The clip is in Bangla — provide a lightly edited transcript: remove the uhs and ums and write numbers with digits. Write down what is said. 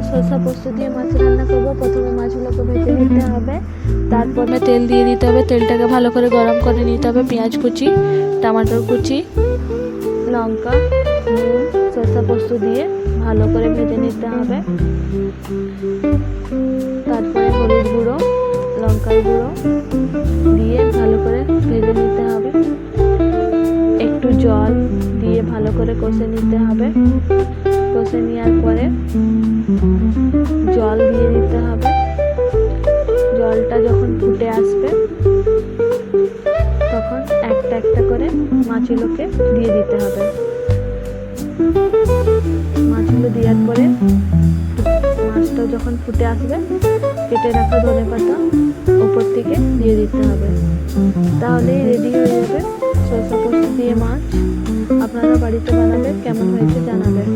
সরষা পোস্ত দিয়ে মাছ রান্না করব। প্রথমে মাছগুলোকে ভেজে নিতে হবে, তারপরে তেল দিয়ে দিতে হবে। তেলটাকে ভালো করে গরম করে নিতে হবে। পেঁয়াজ কুচি, টমেটোর কুচি, লঙ্কা, নুন, সরষা পোস্ত দিয়ে ভালো করে ভেজে নিতে হবে। তারপরে হলুদ গুঁড়ো, লঙ্কার গুঁড়ো দিয়ে ভালো করে ভেজে নিতে হবে। একটু জল দিয়ে ভালো করে কষে নিতে হবে। কষে নেওয়ার পরে জল দিয়ে দিতে হবে। জলটা যখন ফুটে আসবে তখন একটা একটা করে মাছগুলোকে দিয়ে দিতে হবে। মাছগুলো দেওয়ার পরে মাছটা যখন ফুটে আসবে কেটে রাখা ধনেপাতা উপর থেকে দিয়ে দিতে হবে। তাহলেই রেডি হয়ে যাবে সরষা পোস্ত দিয়ে মাছ। আপনারা বাড়িতে বানাবেন, কেমন হয়েছে জানাবেন।